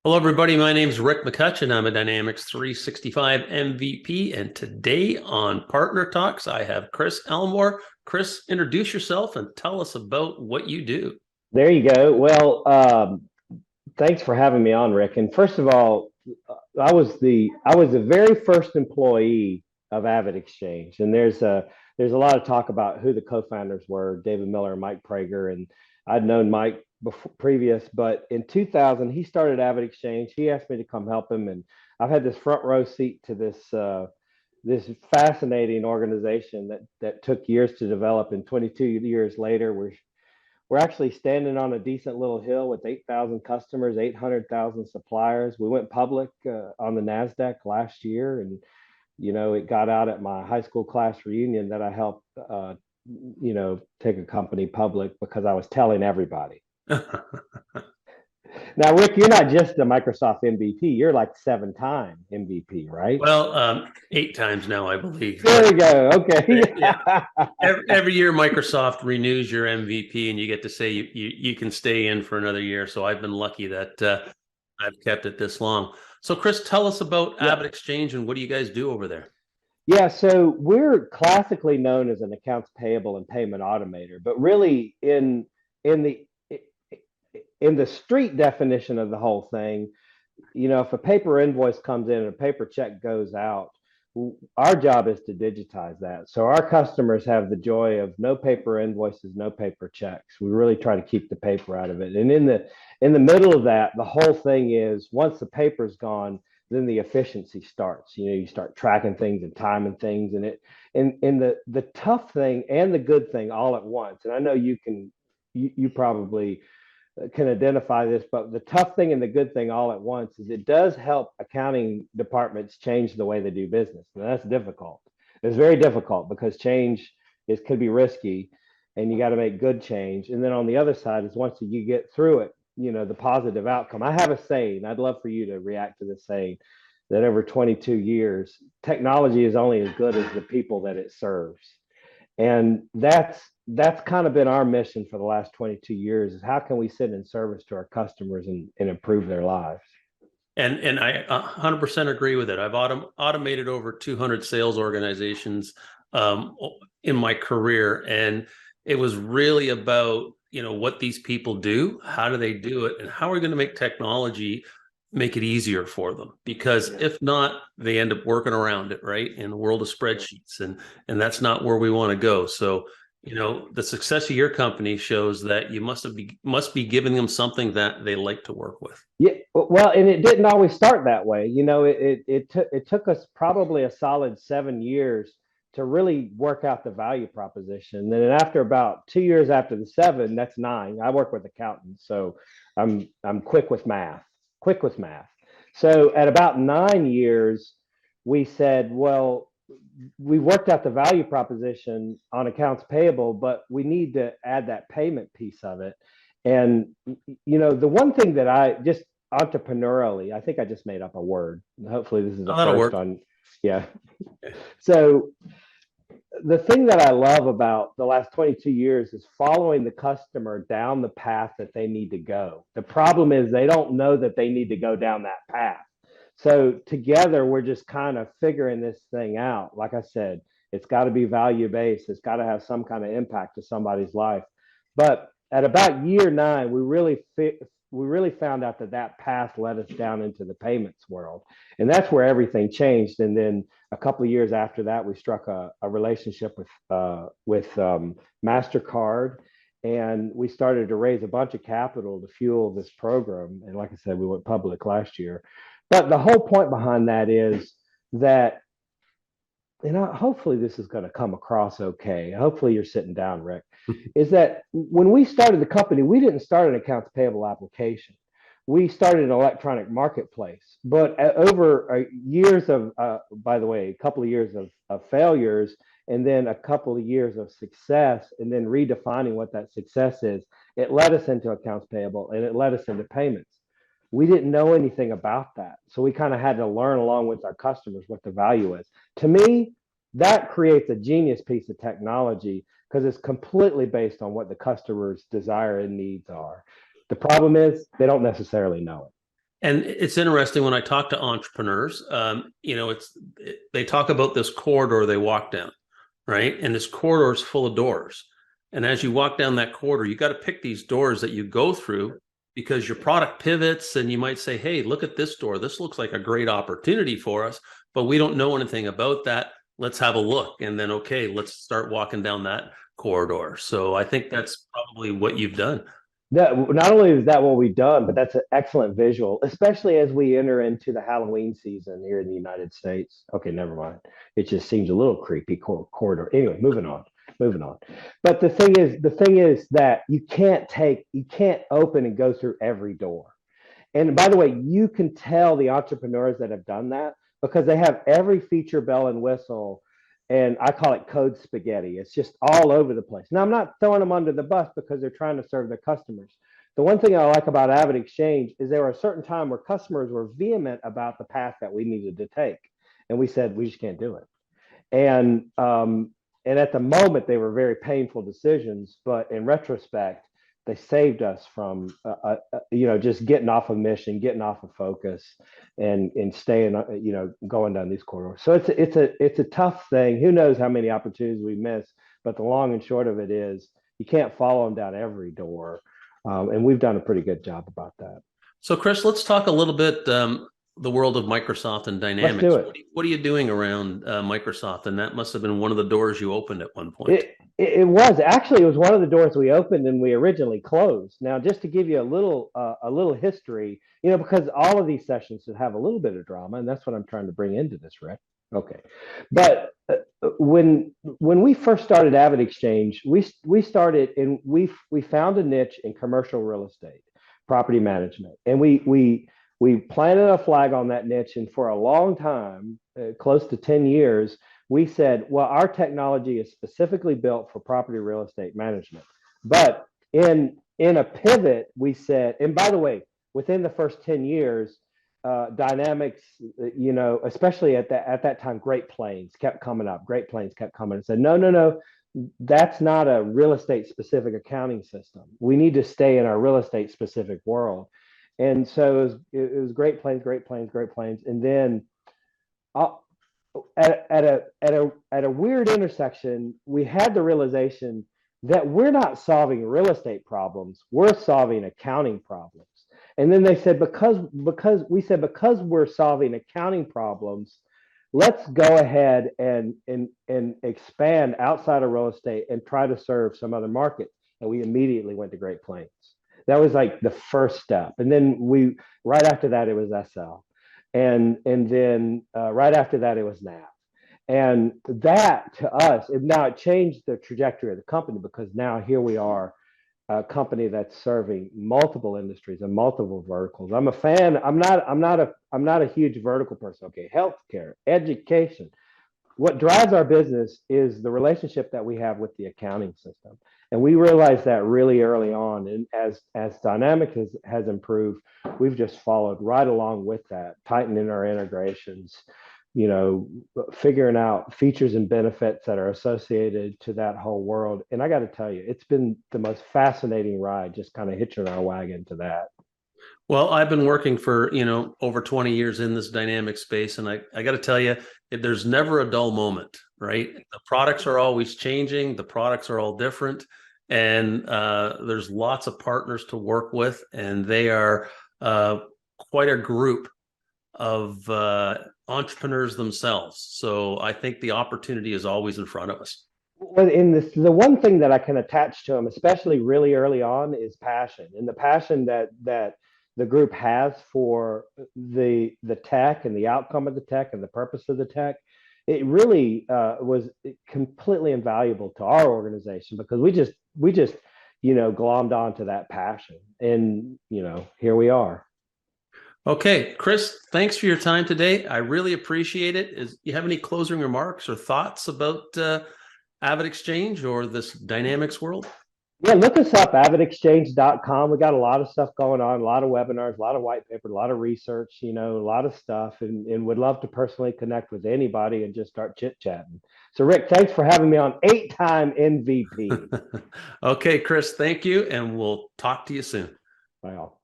Hello, everybody. My name is Rick McCutcheon. I'm a Dynamics 365 MVP. And today on Partner Talks, I have Chris Elmore. Chris, introduce yourself and tell us about what you do. There you go. Thanks for having me on, Rick. And first of all, I was the very first employee of AvidXchange, and there's a lot of talk about who the co-founders were, David Miller and Mike Prager, and I'd known Mike before, previous, but in 2000 he started AvidXchange. He asked me to come help him, and I've had this front row seat to this fascinating organization that took years to develop. And 22 years later, we're actually standing on a decent little hill with 8,000 customers, 800,000 suppliers. We went public on the NASDAQ last year. And, it got out at my high school class reunion that I helped, take a company public because I was telling everybody. Now, Rick, you're not just a Microsoft MVP. You're like 7-time MVP, right? Well, 8 times now, I believe. There we go. Okay. Yeah. Every year, Microsoft renews your MVP, and you get to say you can stay in for another year. So I've been lucky that I've kept it this long. So, Chris, tell us about AvidXchange and what do you guys do over there? Yeah, so we're classically known as an accounts payable and payment automator, but really in the in the street definition of the whole thing, if a paper invoice comes in and a paper check goes out, our job is to digitize that. So our customers have the joy of no paper invoices, no paper checks. We really try to keep the paper out of it. And in the middle of that, the whole thing is once the paper's gone, then the efficiency starts. You start tracking things and timing things, and the tough thing and the good thing all at once. And I know you probably can identify this, but the tough thing and the good thing all at once is it does help accounting departments change the way they do business. And that's difficult. It's very difficult because change could be risky, and you got to make good change. And then on the other side is once you get through it, the positive outcome. I have a saying, I'd love for you to react to this saying, that over 22 years, technology is only as good as the people that it serves. And that's kind of been our mission for the last 22 years, is how can we sit in service to our customers and improve their lives. And I 100% agree with it. I've automated over 200 sales organizations in my career, and it was really about what these people do, how do they do it, and how are we going to make technology make it easier for them? Because if not, they end up working around it, right? In the world of spreadsheets, and that's not where we want to go. So the success of your company shows that you must be giving them something that they like to work with. Yeah, well, and it didn't always start that way. It took us probably a solid 7 years to really work out the value proposition. And then after about 2 years after the 7, that's 9. I work with accountants, so I'm quick with math. Quick with math. So at about 9 years, we said, well, we worked out the value proposition on accounts payable, but we need to add that payment piece of it. And the one thing that I just entrepreneurially, I think I just made up a word. Hopefully this is a That'll first work. on, yeah. So the thing that I love about the last 22 years is following the customer down the path that they need to go. The problem is they don't know that they need to go down that path. So together, we're just kind of figuring this thing out. Like I said, it's got to be value based. It's got to have some kind of impact to somebody's life. But at about year 9, we really found out that path led us down into the payments world, and that's where everything changed. And then a couple of years after that, we struck a relationship with Mastercard, and we started to raise a bunch of capital to fuel this program. And like I said, we went public last year. But the whole point behind that is that, hopefully this is going to come across okay. Hopefully you're sitting down, Rick. Is that when we started the company, we didn't start an accounts payable application. We started an electronic marketplace. But over years of, by the way, a couple of years of failures, and then a couple of years of success, and then redefining what that success is, it led us into accounts payable and it led us into payments. We didn't know anything about that. So we kind of had to learn along with our customers what the value is. To me, that creates a genius piece of technology because it's completely based on what the customer's desire and needs are. The problem is they don't necessarily know it. And it's interesting when I talk to entrepreneurs, they talk about this corridor they walk down, right? And this corridor is full of doors. And as you walk down that corridor, you got to pick these doors that you go through because your product pivots and you might say, hey, look at this door. This looks like a great opportunity for us, but we don't know anything about that. Let's have a look. And then, okay, let's start walking down that corridor. So I think that's probably what you've done. Not only is that what we've done, but that's an excellent visual, especially as we enter into the Halloween season here in the United States. Okay, never mind. It just seems a little creepy corridor. Anyway, moving on. But the thing is that you can't open and go through every door. And by the way, you can tell the entrepreneurs that have done that because they have every feature, bell and whistle, and I call it code spaghetti. It's just all over the place. Now, I'm not throwing them under the bus because they're trying to serve their customers. The one thing I like about AvidXchange is there were a certain time where customers were vehement about the path that we needed to take, and we said we just can't do it. And at the moment they were very painful decisions, but in retrospect they saved us from just getting off of mission, getting off of focus, and staying going down these corridors. So it's a tough thing. Who knows how many opportunities we miss, but the long and short of it is you can't follow them down every door, and we've done a pretty good job about that. So, Chris, let's talk a little bit the world of Microsoft and Dynamics. Let's do it. What are you doing around Microsoft? And that must have been one of the doors you opened at one point. It was actually, it was one of the doors we opened and we originally closed. Now, just to give you a little history, because all of these sessions should have a little bit of drama, and that's what I'm trying to bring into this, Rick. Okay, but when we first started AvidXchange, we started and we found a niche in commercial real estate, property management, and we planted a flag on that niche, and for a long time, close to 10 years, we said, well, our technology is specifically built for property real estate management. But in a pivot, we said, and by the way, within the first 10 years, Dynamics, especially at that time, Great Plains kept coming up. Great Plains kept coming and said, no, that's not a real estate specific accounting system. We need to stay in our real estate specific world. And so it was Great Plains, and then at a weird intersection, we had the realization that we're not solving real estate problems, we're solving accounting problems. And then they said, because we're solving accounting problems, let's go ahead and expand outside of real estate and try to serve some other markets. And we immediately went to Great Plains. That was like the first step. And then right after that, it was SL. And then right after that, it was NAV. And that to us, now it changed the trajectory of the company, because now here we are, a company that's serving multiple industries and multiple verticals. I'm a fan. I'm not a huge vertical person. Okay, healthcare, education. What drives our business is the relationship that we have with the accounting system. And we realized that really early on. And as Dynamic has improved, we've just followed right along with that, tightening our integrations, figuring out features and benefits that are associated to that whole world. And I got to tell you, it's been the most fascinating ride, just kind of hitching our wagon to that. Well, I've been working for, over 20 years in this dynamic space. And I got to tell you, there's never a dull moment, right? The products are always changing. The products are all different. And there's lots of partners to work with. And they are quite a group of entrepreneurs themselves. So I think the opportunity is always in front of us. Well, the one thing that I can attach to them, especially really early on, is passion. And the passion that the group has for the tech and the outcome of the tech and the purpose of the tech, it really was completely invaluable to our organization, because we just glommed onto that passion, and here we are. Okay, Chris, thanks for your time today. I really appreciate it. Do you have any closing remarks or thoughts about AvidXchange or this dynamics world? Yeah, look us up, avidexchange.com. We got a lot of stuff going on, a lot of webinars, a lot of white paper, a lot of research, a lot of stuff, and would love to personally connect with anybody and just start chit-chatting. So, Rick, thanks for having me on. 8-time MVP. Okay, Chris, thank you, and we'll talk to you soon. Bye all.